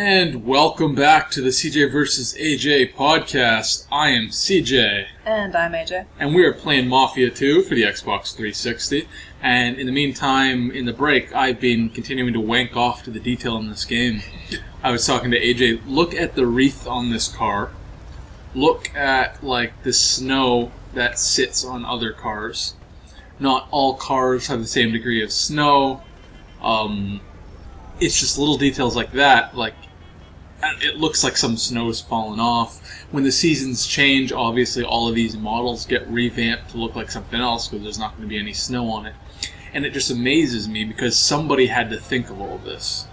And welcome back to the CJ vs. AJ podcast. I am CJ. And I'm AJ. And we are playing Mafia 2 for the Xbox 360. And in the meantime, in the break, I've been continuing to wank off to the detail in this game. I was talking to AJ, look at the wreath on this car. Look at, like, the snow that sits on other cars. Not all cars have the same degree of snow. It's just little details like that, like, it looks like some snow's fallen off. When the seasons change, obviously all of these models get revamped to look like something else because there's not going to be any snow on it. And it just amazes me because somebody had to think of all this.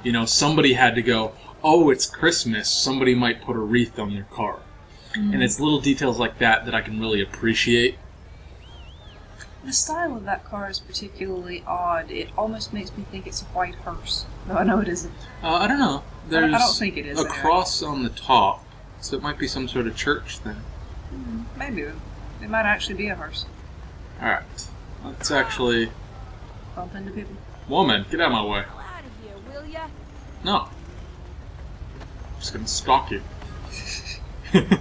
You know, somebody had to go, oh, it's Christmas, somebody might put a wreath on their car. And it's little details like that that I can really appreciate. The style of that car is particularly odd. It almost makes me think it's a white hearse. No, I know it isn't. I don't know. There's I don't think it is. a cross on the top, so it might be some sort of church thing. Maybe. It might actually be a hearse. Alright. Let's actually... Bump into people. Woman, get out of my way. Out of here, will ya? No. I'm just gonna stalk you. I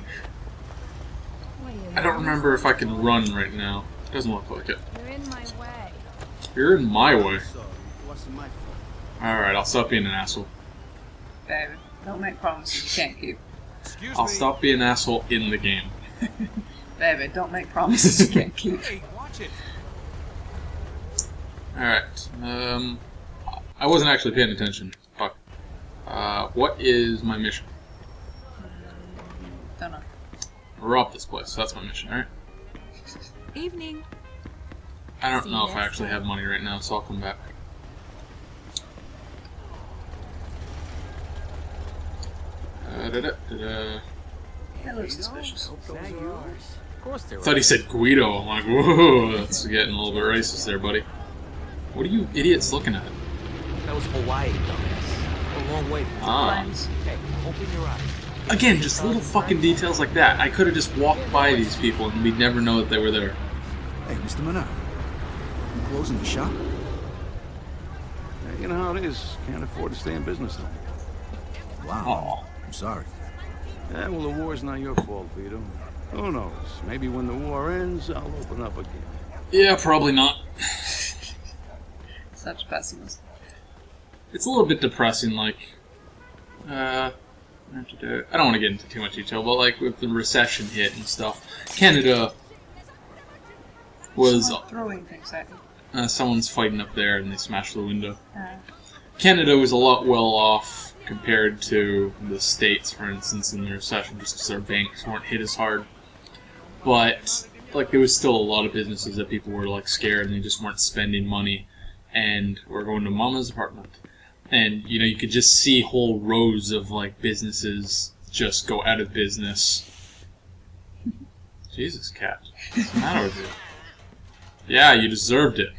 don't remember if I can run right now. Doesn't look like it. You're in my way. You're in my way. Alright, I'll stop being an asshole. David, don't make promises you can't keep. I'll stop being an asshole in the game. David, don't make promises you can't keep. Hey, watch it. Alright, I wasn't actually paying attention. Fuck. What is my mission? Don't know. Rob this place, that's my mission, alright? Evening. I don't know if I actually have money right now, so I'll come back. That looks suspicious. I thought he said Guido. I'm like, whoa, that's getting a little bit racist there, buddy. What are you idiots looking at? That was Hawaii, dumbass. A long way from Planes. Hey, open your eyes. Again, just little fucking details like that. I could have just walked by these people and we'd never know that they were there. Hey, Mr. Menard, you closing the shop? You know how it is. Can't afford to stay in business though. Wow. I'm sorry. Yeah, well, the war's not your fault, Vito. Who knows? Maybe when the war ends, I'll open up again. Yeah, probably not. Such pessimist. It's a little bit depressing, like, I don't want to get into too much detail, but like with the recession hit and stuff, Canada was Throwing things at you. Someone's fighting up there and they smashed the window. Canada was a lot well off compared to the States, for instance, in the recession, just because their banks weren't hit as hard. But like there was still a lot of businesses that people were like scared and they just weren't spending money and were going to Mama's apartment. And, you know, you could just see whole rows of, like, businesses just go out of business. Jesus, cat. What's the matter with you? Yeah, you deserved it.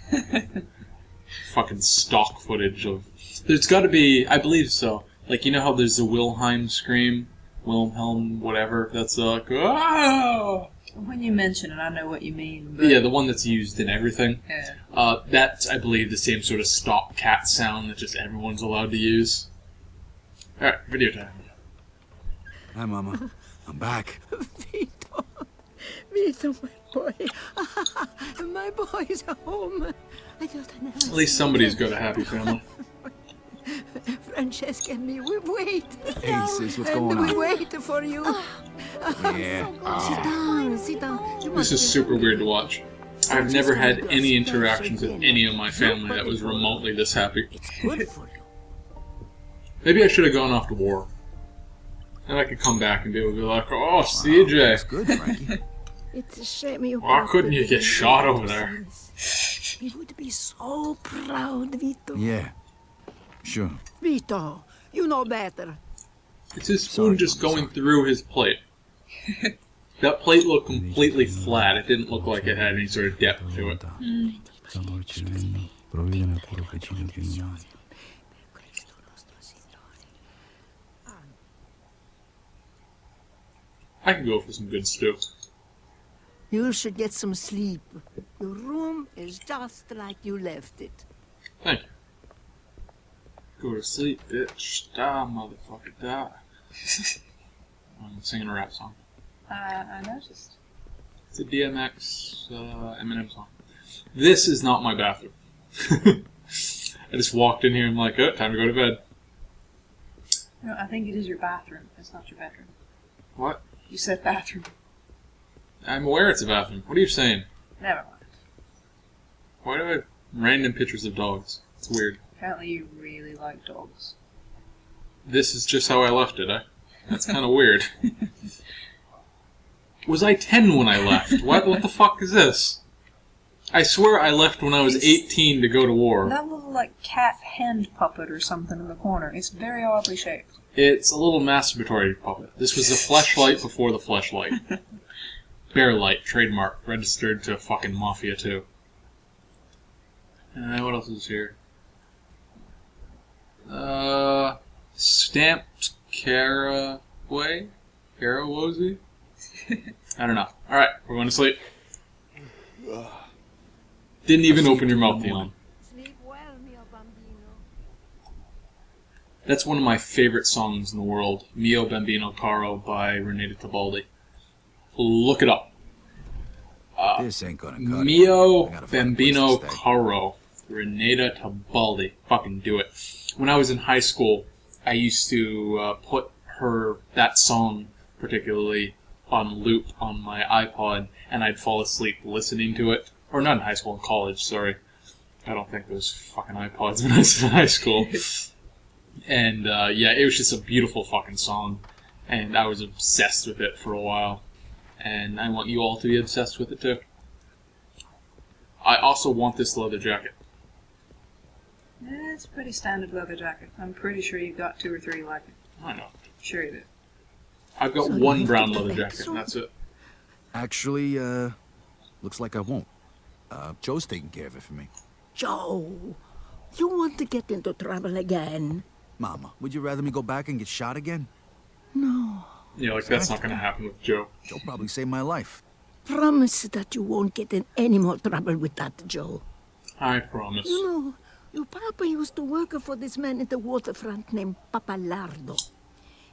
Fucking stock footage of... There's gotta be... I believe so. Like, you know how there's the Wilhelm scream? Wilhelm, whatever. That's like... Ah! When you mention it, I know what you mean. But Yeah, the one that's used in everything. Yeah. That's, I believe, the same sort of stop cat sound that just everyone's allowed to use. Alright, video time. Hi, Mama. I'm back. Vito, Vito, my boy. My boy's home. I just never At least somebody's got a happy family. Francesca and me, we wait. Hey, sis, what's And going we on? wait for you. Yeah. Sit down, sit down. You This must is be super hungry. weird to watch. I've never had any interactions with any of my family that was remotely this happy. It's good for you. Maybe I should have gone off to war. Then I could come back and be able to be like, oh, That's CJ, good, Frankie. It's a shame you why brought couldn't the you get baby shot to over there? us. He would be so proud, Vito. Yeah. Sure. Vito, you know better. It's his spoon just going through his plate. That plate looked completely flat. It didn't look like it had any sort of depth to it. I could go for some good stew. You should get some sleep. Your room is just like you left it. Thank you. Go to sleep, bitch. Die, motherfucker, die. I'm singing a rap song. I noticed. It's a DMX Eminem song. This is not my bathroom. I just walked in here and I'm like, oh, time to go to bed. No, I think it is your bathroom. It's not your bedroom. What? You said bathroom. I'm aware it's a bathroom. What are you saying? Never mind. Why do I have random pictures of dogs? It's weird. Apparently you really like dogs. This is just how I left it, That's kind of weird. Was I 10 when I left? What the fuck is this? I swear I left when I was 18 to go to war. That little, like, cat hand puppet or something in the corner. It's very oddly shaped. It's a little masturbatory puppet. This was the fleshlight before the fleshlight. Bear light, trademark, registered to fucking Mafia too. What else is here? Stamped caraway? Carawosy? I don't know. Alright, we're going to sleep. Didn't even open your mouth, Leon. Sleep well, mio bambino. That's one of my favorite songs in the world. Mio Bambino Caro by Renata Tebaldi. Look it up. This ain't gonna cut it. Mio I gotta find a place Bambino to stay. Caro. Renata Tebaldi. Fucking do it. When I was in high school, I used to put that song particularly on loop on my iPod, and I'd fall asleep listening to it. Or not in high school, in college, sorry. I don't think there was fucking iPods when I was in high school. And yeah, it was just a beautiful fucking song. And I was obsessed with it for a while. And I want you all to be obsessed with it too. I also want this leather jacket. Yeah, it's a pretty standard leather jacket. I'm pretty sure you got 2 or 3 like it. I know. Sure you did. I've got So one you brown have to leather get back jacket, soon? and that's it. Actually, looks like I won't. Joe's taking care of it for me. Joe, you want to get into trouble again? Mama, would you rather me go back and get shot again? No. Yeah, like that's not going to happen with Joe. Joe probably saved my life. Promise that you won't get in any more trouble with that, Joe. I promise. You know, your papa used to work for this man at the waterfront named Papalardo.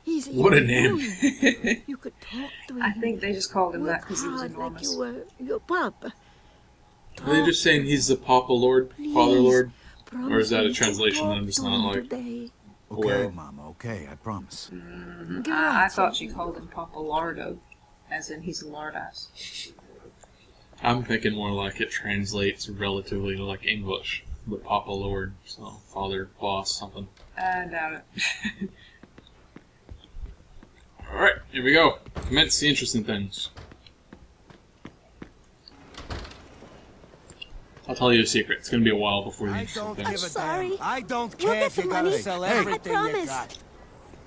He's What a name. brilliant. You could talk to him. I think they just called him that Work because he was hard enormous. Like you were your papa. Are they just saying he's the Papa Lord, Father Lord? Or is that a translation that I'm just not like? Today. Okay, Well. Mama, okay, I promise. I thought she called him Papa Lardo, as in he's a lard ass. I'm thinking more like it translates relatively to like English. The Papa Lord, so Father, Boss, something. I doubt it. Alright, here we go. Commence the interesting things. I'll tell you a secret. It's going to be a while before the I interesting don't things. give a sorry. damn. I don't We'll care get if the you gotta money. sell I everything you promise. got.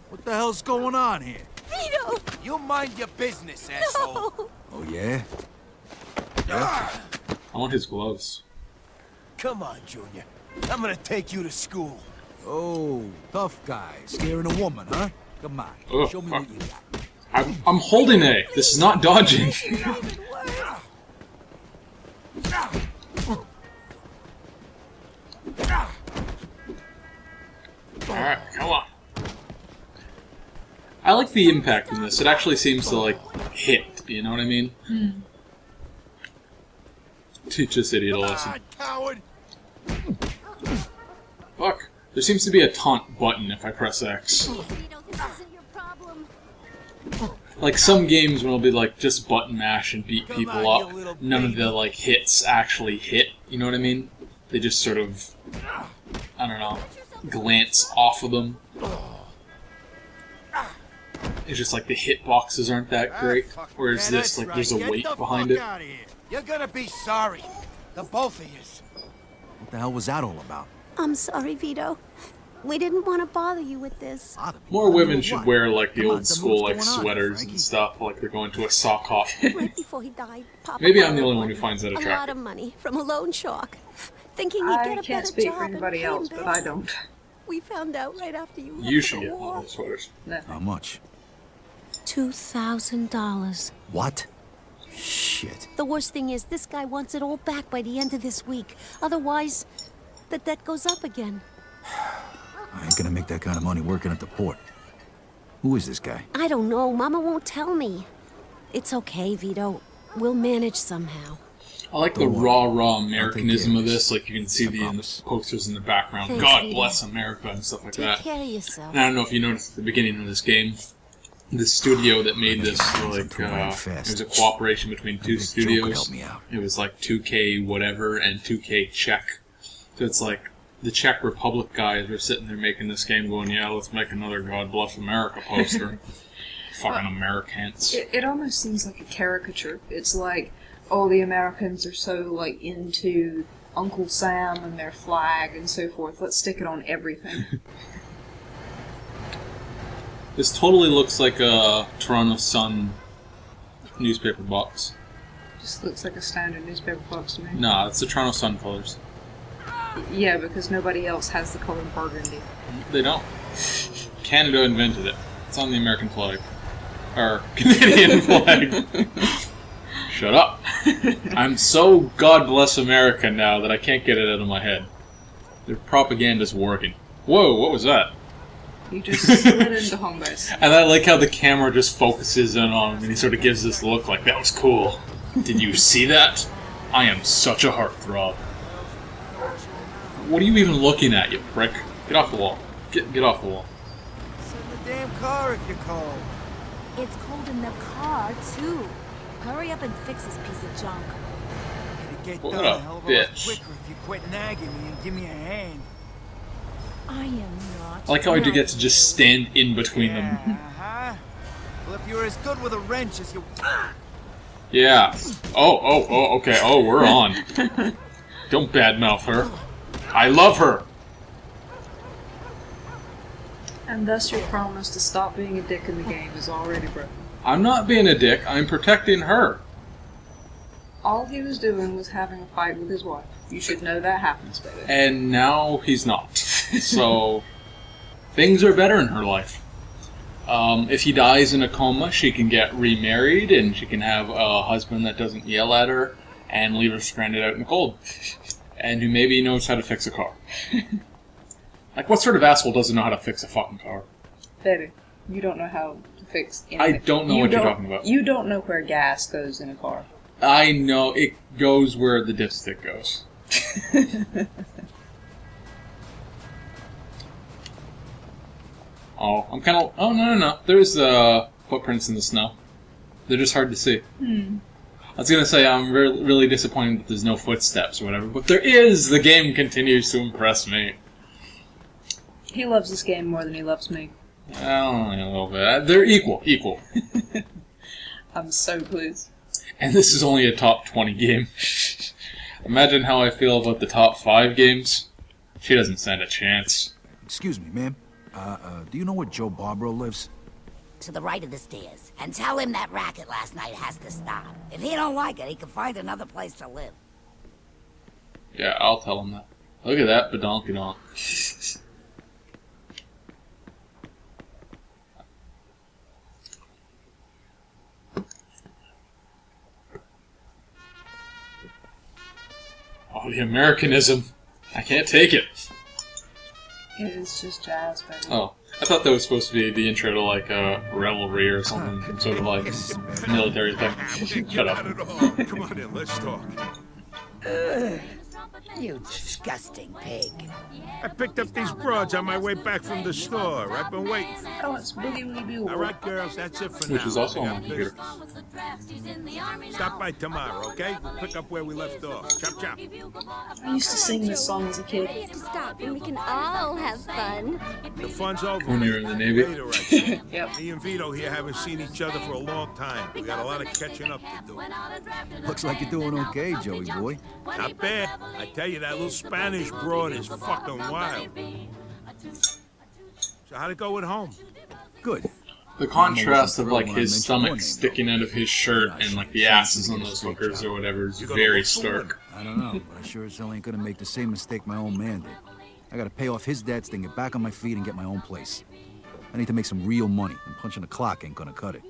What the hell's going on here? Vito! You mind your business, asshole. No! Oh, yeah? Ah, I want his gloves. come on, Junior. I'm gonna take you to school. Oh, tough guy. Scaring a woman, huh? Come on, Oh, show me fuck. what you got. I'm holding A. This is not dodging. Even worse. Alright, come on. I like the impact in this. It actually seems to, like, hit. You know what I mean? Teach this idiot a lesson. Coward. Fuck. There seems to be a taunt button if I press X. Vito, this isn't your problem. Like some games when it'll be like just button mash and beat Come people on, up, you little none of baby. the like hits actually hit, you know what I mean? They just sort of, I don't know, glance off of them. It's just like the hit boxes aren't that great, whereas Yeah, this, that's like, there's a right. Get weight the behind fuck it. outta here. You're gonna be sorry. The both of yous. What the hell was that all about? I'm sorry, Vito. We didn't want to bother you with this. Bother me. More Bother me women with should what? wear like the Come on, old some school like moves going on, sweaters Frankie. and stuff, like they're going to a sock hop. Right before he died, Papa Maybe I'm the borrowed only one who finds that a lot attractive. of money from a loan shark, thinking he'd I get a can't better speak job for and anybody pay him else, but back. I don't. We found out right after you You left should for the get one war. of those sweaters. How much? $2,000. What? Shit. The worst thing is, this guy wants it all back by the end of this week. Otherwise, the debt goes up again. I ain't gonna make that kind of money working at the port. Who is this guy? I don't know. Mama won't tell me. It's okay, Vito. We'll manage somehow. I like the Don't worry. raw I'll take Americanism care of of this. Like, you can see I the promise. posters in the background. Thanks, God Vito. bless America and stuff like Take that. care of yourself. And I don't know if you noticed at the beginning of this game, the studio that made this, like, too right it fast. was a cooperation between two Maybe Joe could help studios. me out. It was like 2K whatever and 2K Czech. So it's like the Czech Republic guys were sitting there making this game going, yeah, let's make another God Bless America poster. Fucking AmeriCants. It almost seems like a caricature. It's like, oh, the Americans are so, like, into Uncle Sam and their flag and so forth. Let's stick it on everything. This totally looks like a Toronto Sun newspaper box. Just looks like a standard newspaper box to me. Nah, it's the Toronto Sun colors. Yeah, because nobody else has the color burgundy. They don't. Canada invented it. It's on the American flag. Or Canadian flag. Shut up. I'm so God bless America now that I can't get it out of my head. Their propaganda's working. Whoa, what was that? You just slid into home base. And I like how the camera just focuses in on him and he sort of gives this look like, that was cool. Did you see that? I am such a heartthrob. What are you even looking at, you prick? Get off the wall. Get off the wall. Sit in the damn car if you're cold. It's cold in the car, too. Hurry up and fix this piece of junk. It'd get What done a a hell of a lot bitch. quicker if you quit nagging me and give me a hand. I am not. I like how I do get to just stand in between them. Uh-huh. Well, if you're as good with a wrench as you... Yeah. Oh, okay. Oh, we're on. Don't badmouth her. I love her. And thus your promise to stop being a dick in the game is already broken. I'm not being a dick. I'm protecting her. All he was doing was having a fight with his wife. You should know that happens, baby. And now he's not. So, things are better in her life. If he dies in a coma, she can get remarried and she can have a husband that doesn't yell at her and leave her stranded out in the cold. And who maybe knows how to fix a car. Like, what sort of asshole doesn't know how to fix a fucking car? Baby, you don't know how to fix anything. I don't know what you're talking about. You don't know where gas goes in a car. I know it goes where the dipstick goes. Oh, I'm kind of... Oh, no. There's footprints in the snow. They're just hard to see. I was going to say I'm really disappointed that there's no footsteps or whatever, but there is! The game continues to impress me. He loves this game more than he loves me. Well, a little bit. They're equal. I'm so pleased. And this is only a top 20 game. Imagine how I feel about the top 5 games. She doesn't stand a chance. Excuse me, ma'am. Do you know where Joe Barbaro lives? To the right of the stairs. And tell him that racket last night has to stop. If he don't like it, he can find another place to live. Yeah, I'll tell him that. Look at that badonkadonk. Oh, the Americanism. I can't take it. It is just jazz, baby. Oh, I thought that was supposed to be the intro to like a revelry or something, some sort of like military thing. Shut up. Come on in, let's talk. You disgusting pig. I picked up these broads on my way back from the store. I've been waiting. Oh, it's Boogie Woogie Boo. All right, girls, that's it for now. Which is also I on got my computer. business. Stop by tomorrow, okay? We'll pick up where we left off. Chop, chop. I used to sing this song as a kid. You have to stop and we can all have fun. The fun's over. When you're in the Navy. Later, I say. Yep. Me and Vito here haven't seen each other for a long time. We got a lot of catching up to do. Looks like you're doing okay, Joey boy. Not bad. I tell you, that little Spanish broad is fucking wild. So how'd it go at home? Good. The contrast of like When I his mentioned stomach one name, sticking out of his shirt and like the asses on those hookers or whatever is very stark. I don't know, but I sure as hell ain't gonna make the same mistake my own man did. I gotta pay off his debts, then get back on my feet and get my own place. I need to make some real money, and punching the clock ain't gonna cut it.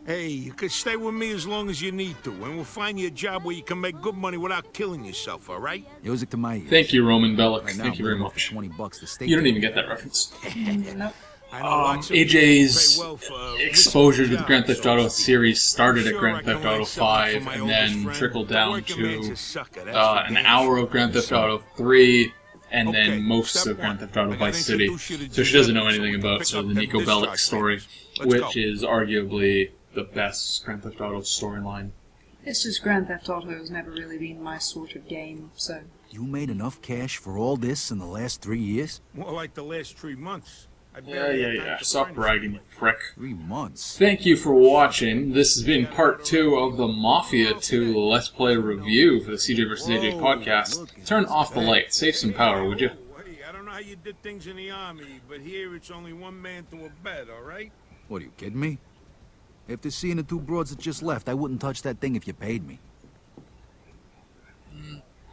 Hey, you could stay with me as long as you need to, and we'll find you a job where you can make good money without killing yourself, all right? Music to my ears. Thank you, Roman Bellic. Right now, Thank you very I'm living off much. the $20 the state You don't gave even me. get that reference. Nope. I know lots of people AJ's pay well for exposure to the risky Grand Theft jobs, Auto so series started at sure I Grand can Theft learn Auto something 5 from my and oldest then friend. trickled The down working man's to a sucker, that's for an damn hour sure. of Grand Theft Auto 3 and Okay, then most step of Grand one. Theft Auto I gotta Vice City. introduce you to So she doesn't know Giuseppe so anything we can about pick the up them Nico Bellic discharge story, papers. Let's which go. is arguably the best Grand Theft Auto storyline. It's just Grand Theft Auto has never really been my sort of game, so. You made enough cash for all this in the last 3 years? More like the last 3 months. I Yeah, barely had yeah, time yeah. to Stop find bragging, you prick. 3 months. Thank you for watching. This has been part 2 of the Mafia 2 Let's Play review for the CJ vs. AJ podcast. Turn off the light. Save some power, would you? Hey, I don't know how you did things in the army, but here it's only one man to a bed, all right? What, are you kidding me? After seeing the 2 broads that just left, I wouldn't touch that thing if you paid me.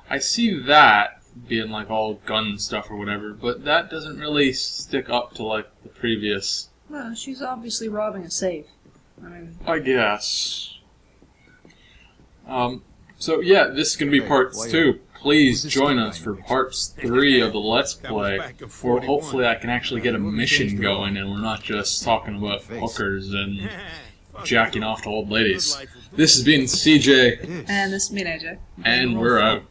I see that being like all gun stuff or whatever, but that doesn't really stick up to like the previous. Well, she's obviously robbing a safe. I mean, I guess. So yeah, this is gonna be parts 2. Please join us for parts 3 of the Let's Play, where hopefully I can actually get a mission going and we're not just talking about hookers and jacking off to old ladies. This has been CJ, and this is me, AJ. and we're out.